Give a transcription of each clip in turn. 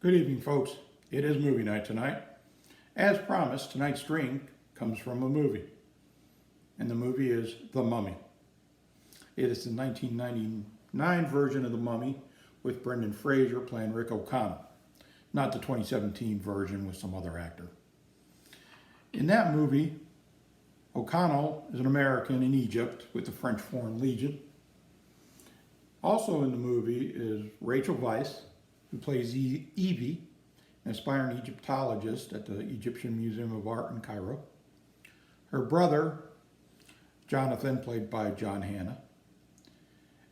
Good evening, folks. It is movie night tonight. As promised, tonight's drink comes from a movie, and the movie is The Mummy. It is the 1999 version of The Mummy with Brendan Fraser playing Rick O'Connell, not the 2017 version with some other actor. In that movie, O'Connell is an American in Egypt with the French Foreign Legion. Also in the movie is Rachel Weisz, who plays Evie, an aspiring Egyptologist at the Egyptian Museum of Art in Cairo. Her brother, Jonathan, played by John Hannah,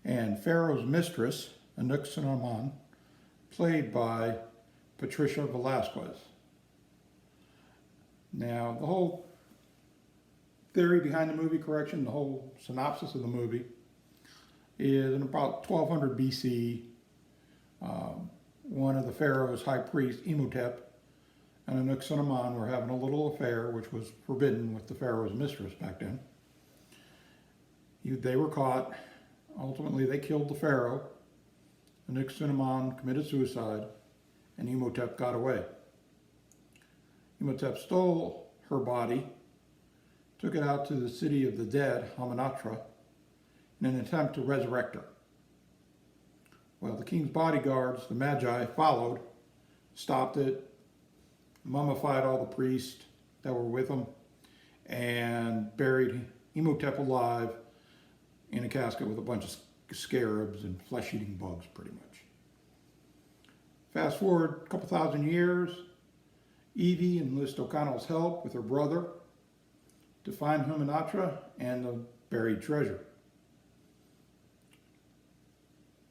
and Pharaoh's mistress, Anck-Sunamun, played by Patricia Velasquez. Now, the whole theory behind the movie, the whole synopsis of the movie is in about 1200 BC, one of the pharaoh's high priests, Imhotep, and Anck-Sunamun were having a little affair, which was forbidden with the pharaoh's mistress back then. They were caught. Ultimately, they killed the pharaoh. Anck-Sunamun committed suicide, and Imhotep got away. Imhotep stole her body, took it out to the city of the dead, Hamunaptra, in an attempt to resurrect her. Well, the king's bodyguards, the Magi, followed, stopped it, mummified all the priests that were with him, and buried Imhotep alive in a casket with a bunch of scarabs and flesh-eating bugs, pretty much. Fast forward a couple thousand years, Evie enlists O'Connell's help with her brother to find Hamunaptra and the buried treasure.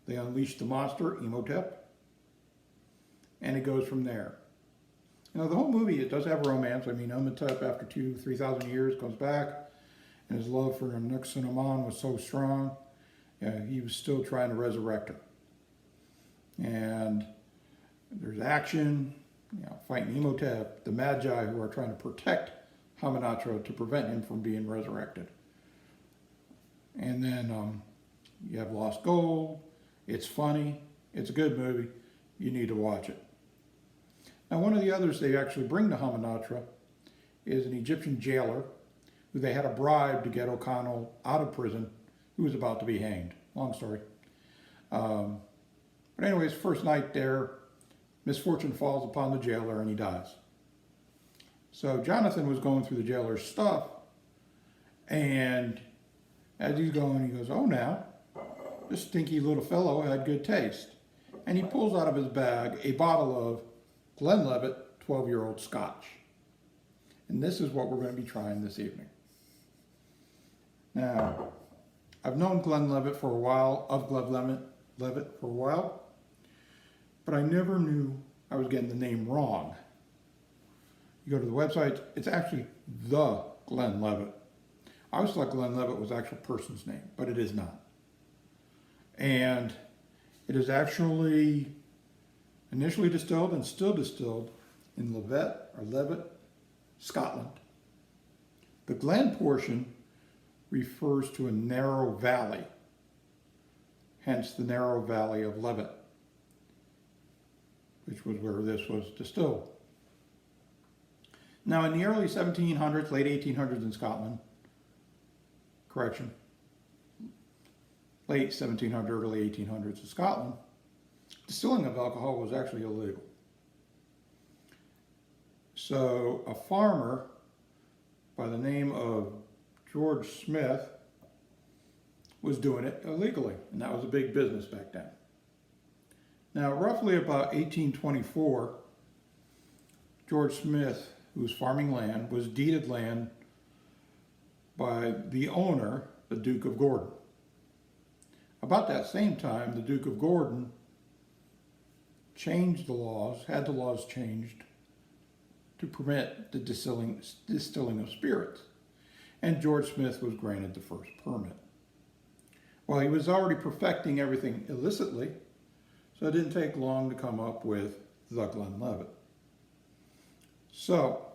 They unleash the monster, Imhotep, and it goes from there. You know, the whole movie, it does have romance. I mean, Imhotep, after 3,000 years, comes back, and his love for Anck-Sunamun was so strong, he was still trying to resurrect her. And there's action, fighting Imhotep, the Magi who are trying to protect Hamunaptra to prevent him from being resurrected. And then you have Lost Gold. It's funny. It's a good movie. You need to watch it. Now, one of the others they actually bring to Hamunaptra is an Egyptian jailer who they had a bribe to get O'Connell out of prison, who was about to be hanged. Long story. But anyways, first night there, misfortune falls upon the jailer and he dies. So Jonathan was going through the jailer's stuff, and as he's going, he goes, "Oh, now, this stinky little fellow had good taste." And he pulls out of his bag a bottle of Glenlivet 12-year-old Scotch. And this is what we're going to be trying this evening. Now, I've known Glenlivet for a while, but I never knew I was getting the name wrong. You go to the website, it's actually the Glenlivet. I always thought Glenlivet was the actual person's name, but it is not. And it is actually initially distilled and still distilled in Levet, Scotland. The Glen portion refers to a narrow valley, hence the narrow valley of Levet, which was where this was distilled. Now, in the early 1700s, late 1800s in Scotland, late 1700s, early 1800s in Scotland, distilling of alcohol was actually illegal. So a farmer by the name of George Smith was doing it illegally, and that was a big business back then. Now, roughly about 1824, George Smith, who was farming land, was deeded land by the owner, the Duke of Gordon. About that same time, the Duke of Gordon changed the laws, had the laws changed to permit the distilling of spirits. And George Smith was granted the first permit. Well, he was already perfecting everything illicitly, so it didn't take long to come up with the Glenlivet. So,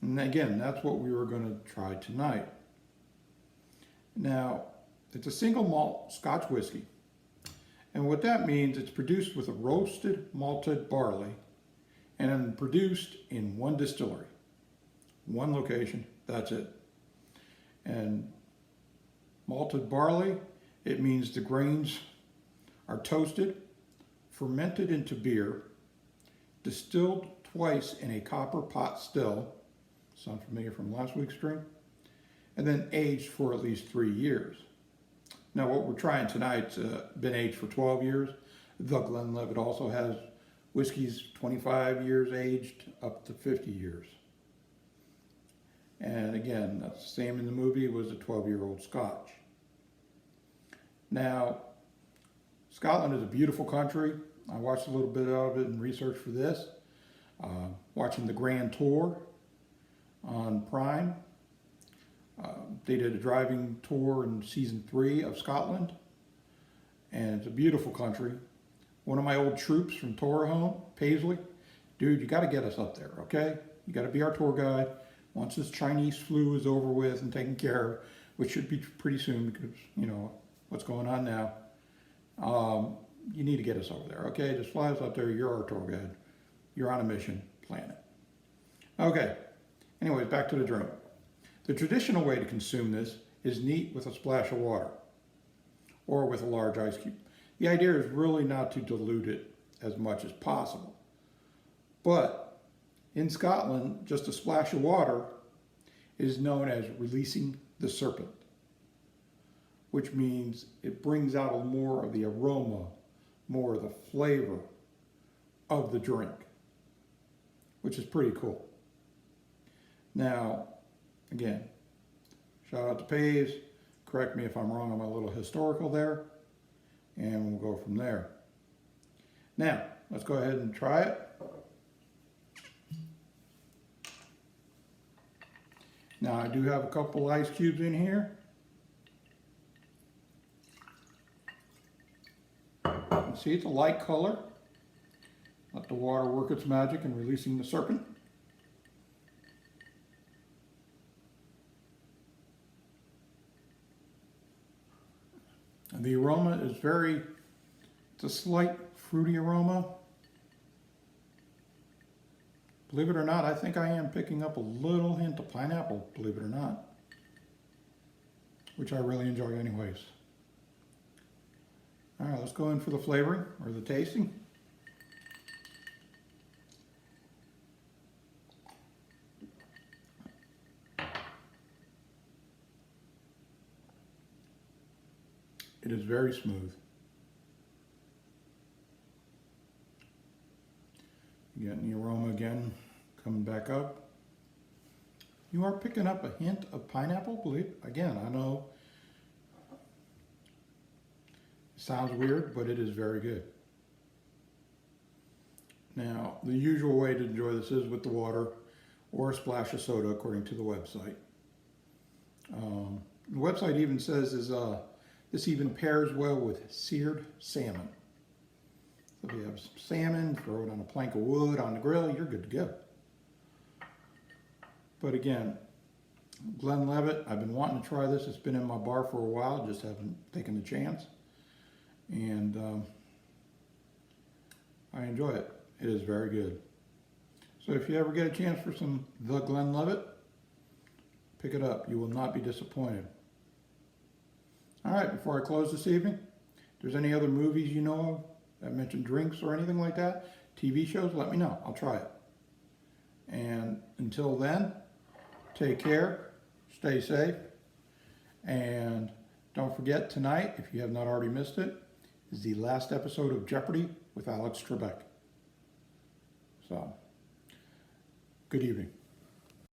and again, that's what we were going to try tonight. Now, it's a single malt Scotch whiskey. And what that means, it's produced with a roasted malted barley and then produced in one distillery, one location, that's it. And malted barley, it means the grains are toasted, fermented into beer, distilled twice in a copper pot still, sound familiar from last week's drink, and then aged for at least 3 years. Now what we're trying tonight's been aged for 12 years. The Glenlivet also has whiskeys 25 years aged up to 50 years. And again, that's the same in the movie, it was a 12-year-old Scotch. Now, Scotland is a beautiful country. I watched a little bit of it in research for this. Watching the Grand Tour on Prime. They did a driving tour in season 3 of Scotland. And it's a beautiful country. One of my old troops from Tour home, Paisley, dude, you got to get us up there, okay? You got to be our tour guide. Once this Chinese flu is over with and taken care of, which should be pretty soon because, you know, what's going on now, you need to get us over there, okay? Just fly us up there. You're our tour guide. You're on a mission. Plan it. Okay. Anyways, back to the drink. The traditional way to consume this is neat with a splash of water or with a large ice cube. The idea is really not to dilute it as much as possible. But in Scotland, just a splash of water is known as releasing the serpent, which means it brings out more of the aroma, more of the flavor of the drink, which is pretty cool. Now, again, shout out to Paves. Correct me if I'm wrong on my little historical there, and we'll go from there. Now, let's go ahead and try it. Now, I do have a couple ice cubes in here. See, it's a light color. Let the water work its magic in releasing the serpent. And the aroma is it's a slight fruity aroma. Believe it or not, I think I am picking up a little hint of pineapple, believe it or not, which I really enjoy anyways. All right, let's go in for the flavoring or the tasting. It is very smooth. You're getting the aroma again coming back up. You are picking up a hint of pineapple, believe again, I know it sounds weird, but it is very good. Now, the usual way to enjoy this is with the water or a splash of soda, according to the website. The website even says this even pairs well with seared salmon. So if you have some salmon, throw it on a plank of wood on the grill, you're good to go. But again, Glenlivet, I've been wanting to try this. It's been in my bar for a while, just haven't taken the chance. And I enjoy it. It is very good. So if you ever get a chance for some The Glenlivet, pick it up. You will not be disappointed. All right, before I close this evening, if there's any other movies you know of that mention drinks or anything like that, TV shows, let me know. I'll try it. And until then, take care, stay safe, and don't forget tonight, if you have not already missed it, is the last episode of Jeopardy with Alex Trebek. So, good evening.